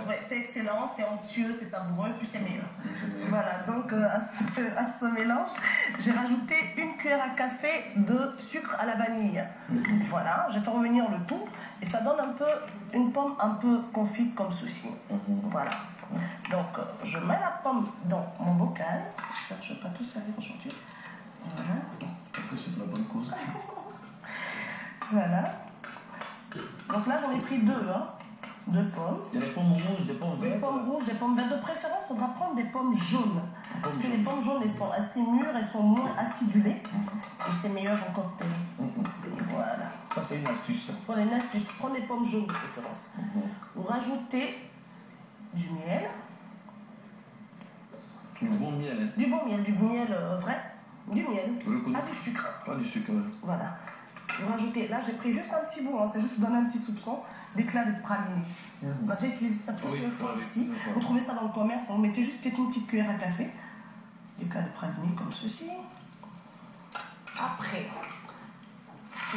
Ouais, c'est excellent, c'est onctueux, c'est savoureux, puis c'est meilleur. Voilà, donc à ce mélange, j'ai rajouté une cuillère à café de sucre à la vanille. Voilà, je vais faire revenir le tout et ça donne un peu une pomme un peu confite comme ceci. Voilà. Donc je mets la pomme dans mon bocal. J'espère que je ne vais pas tout servir aujourd'hui. Voilà. Après, c'est de la bonne cause. Voilà. Donc là, j'en ai pris deux, hein. Deux pommes. Il y a des pommes rouges, des pommes vertes. Des pommes rouges, des pommes vertes. De préférence, il faudra prendre des pommes jaunes. Parce que les pommes jaunes, elles sont assez mûres, elles sont moins acidulées. Et c'est meilleur en cocktail. Voilà. Ça, c'est une astuce. Voilà, une astuce. Prenez des pommes jaunes de préférence. Vous rajoutez du miel. Du bon miel. Hein. Du bon miel, du miel vrai. Du miel. Pas du sucre. Pas du sucre, ouais. Voilà. Vous rajoutez, là j'ai pris juste un petit bout, hein, c'est juste pour donner un petit soupçon d'éclat de praliné. On a déjà utilisé ça plusieurs fois ici. Vous trouvez ça dans le commerce, vous mettez juste peut-être une petite cuillère à café d'éclat de praliné comme ceci. Après,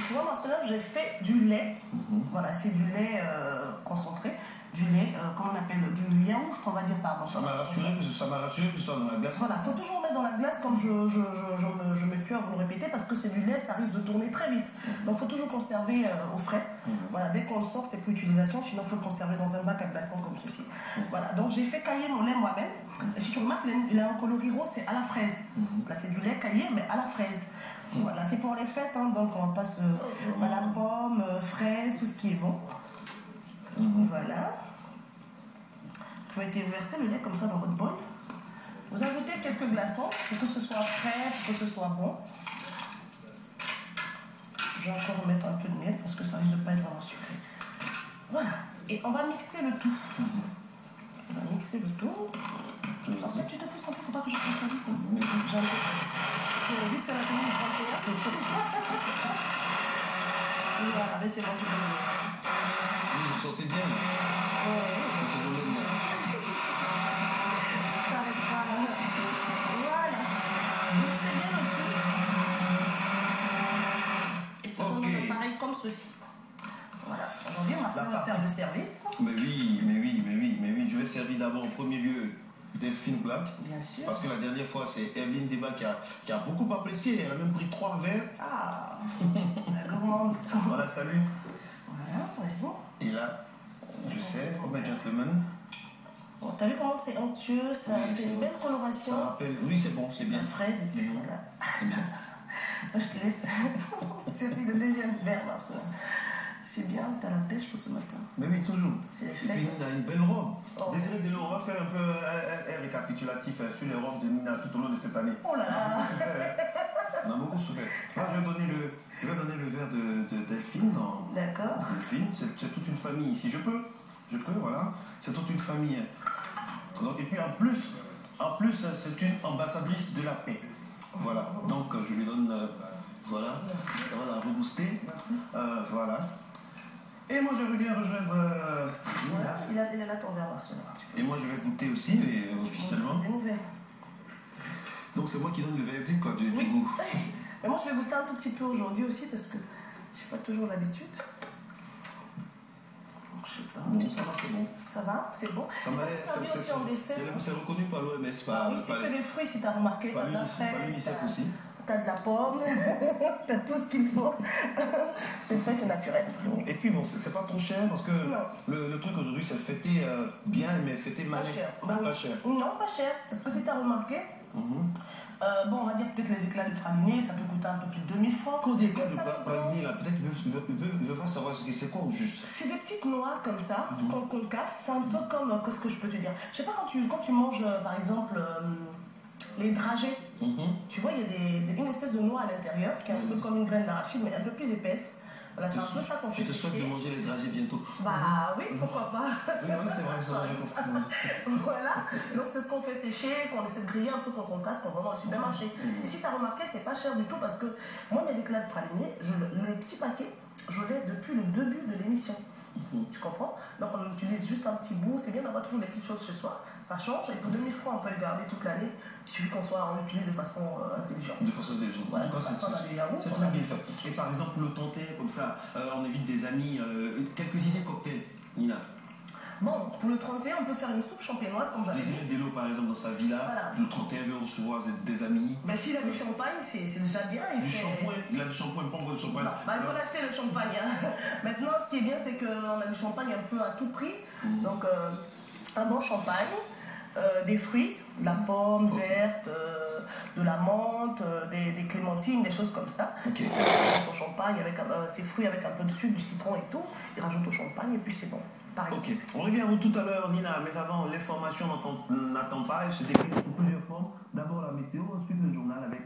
tu vois, Marcelin, j'ai fait du lait. Voilà, c'est du lait concentré. Du lait, comment on appelle, du yaourt, on va dire, pardon. Ça m'a rassuré que ça soit dans la glace. Voilà, il faut toujours mettre dans la glace, comme je me tue à vous le répéter, parce que c'est du lait, ça risque de tourner très vite. Donc il faut toujours conserver au frais. Voilà, dès qu'on le sort, c'est pour utilisation, sinon il faut le conserver dans un bac à glaçons comme ceci. Voilà, donc j'ai fait cailler mon lait moi-même. Et si tu remarques, il a un coloris rose, c'est à la fraise. Là, c'est du lait caillé, mais à la fraise. Voilà, c'est pour les fêtes, hein, donc on passe à la pomme, fraise, tout ce qui est bon. Voilà. Vous pouvez verser le lait comme ça dans votre bol. Vous ajoutez quelques glaçons pour que ce soit frais, pour que ce soit bon. Je vais encore mettre un peu de miel parce que ça risque de pas être vraiment sucré. Voilà. Et on va mixer le tout. On va mixer le tout. Ensuite, tu te pousses un peu, faut pas que je prenne ça ici. Parce que vu que c'est la commune du 31. Voilà, mais c'est bon, tu peux le Oui, vous sortez bien. C'est bon, pareil comme ceci. Voilà. Aujourd'hui, on va faire le service. Mais oui. Je vais servir d'abord en premier lieu Delphine Black. Bien sûr. Parce que la dernière fois, c'est Evelyne Débat qui a beaucoup apprécié. Elle a même pris 3 verres. Ah, la gourmande. Voilà, salut. Voilà, vas-y. Et là, je sais, comme un gentleman. Bon, t'as vu comment c'est onctueux, ça fait une belle coloration. Ça rappelle, oui, c'est bon, c'est bien. La fraise et tout, voilà. C'est bien. Moi, je te laisse servir le deuxième verre, parce que c'est bien, t'as la pêche pour ce matin. Mais oui, toujours. C'est les Et fêtes. puis Nina a une belle robe. Oh, Désiré Delors, on va faire un peu un récapitulatif sur les robes de Nina tout au long de cette année. Oh là là. On a beaucoup souffert. Moi, je vais donner le verre de Delphine. D'accord. Delphine, c'est toute une famille ici. Je peux, voilà. C'est toute une famille. Donc, et puis en plus, c'est une ambassadrice de la paix. Voilà. Donc, je lui donne, voilà, on va la rebooster. Voilà. Et moi, j'aimerais bien rejoindre Nina. Il est là ton verre, Marcelin. Et moi, je vais goûter aussi, officiellement. Des nouvelles. Donc, c'est moi qui donne le verdict, quoi, du goût. Mais moi, je vais goûter un tout petit peu aujourd'hui aussi, parce que je n'ai pas toujours l'habitude. Je sais pas. Bon, ça va, c'est bon. Ça va, c'est bon. Ça aussi en dessert. C'est reconnu par l'OMS. Oui, c'est que des fruits, si tu as remarqué. Pas Tu as de la fraise, aussi. tu as de la pomme, tu as tout ce qu'il faut. C'est frais, c'est naturel. Et puis bon, c'est pas trop cher parce que le truc aujourd'hui, c'est fêter bien, mais fêter mal. Pas cher. Pas cher. Non, pas cher. Parce que si tu as remarqué, bon, on va dire peut-être les éclats de praliné, ça peut coûter un peu plus de 2000 francs. Quand on dit éclats de praliné, là, peut-être il veut pas savoir ce que c'est quoi juste. C'est des petites noix comme ça, qu'on casse. C'est un peu comme, qu'est-ce que je peux te dire. Je sais pas, quand tu manges, par exemple, les dragées, tu vois, il y a une espèce de noix à l'intérieur, qui est un peu comme une graine d'arachide, mais un peu plus épaisse. Voilà, c'est un peu ça qu'on fait. Tu te souhaites de manger les dragées bientôt? Bah oui, pourquoi pas. Oui, c'est vrai, ça va, j'ai compris. Voilà, donc c'est ce qu'on fait sécher, qu'on essaie de griller un peu quand on casse, quand on va dans le supermarché. Et si tu as remarqué, c'est pas cher du tout parce que moi, mes éclats de praliné, le petit paquet, je l'ai depuis le début de l'émission. Tu comprends? Donc on utilise juste un petit bout, c'est bien d'avoir toujours des petites choses chez soi, ça change, et pour 2000 francs on peut les garder toute l'année, il suffit on l'utilise de façon intelligente. De façon intelligente, ouais, en tout cas c'est très bien fait. Et par exemple pour le tenter, comme ça, on évite des amis, quelques idées cocktails, Nina? Bon, pour le 31, on peut faire une soupe champenoise, comme j'avais dit. Désiré Bello, par exemple, dans sa villa, Voilà. le 31 veut recevoir des amis. Mais s'il a du champagne, c'est déjà bien. Il a du shampoing, pas encore de champagne. Non, bah, il faut l'acheter le champagne. Hein. Maintenant, ce qui est bien, c'est qu'on a du champagne un peu à tout prix. Donc, un bon champagne, des fruits, de la pomme verte, de la menthe, des clémentines, des choses comme ça. Ok. Son champagne avec ses fruits avec un peu de sucre, du citron et tout. Il rajoute au champagne et puis c'est bon. Pareil. Ok. On revient à vous tout à l'heure, Nina, mais avant, l'information n'attend pas. Elle se décline sous plusieurs formes. D'abord la météo, ensuite le journal avec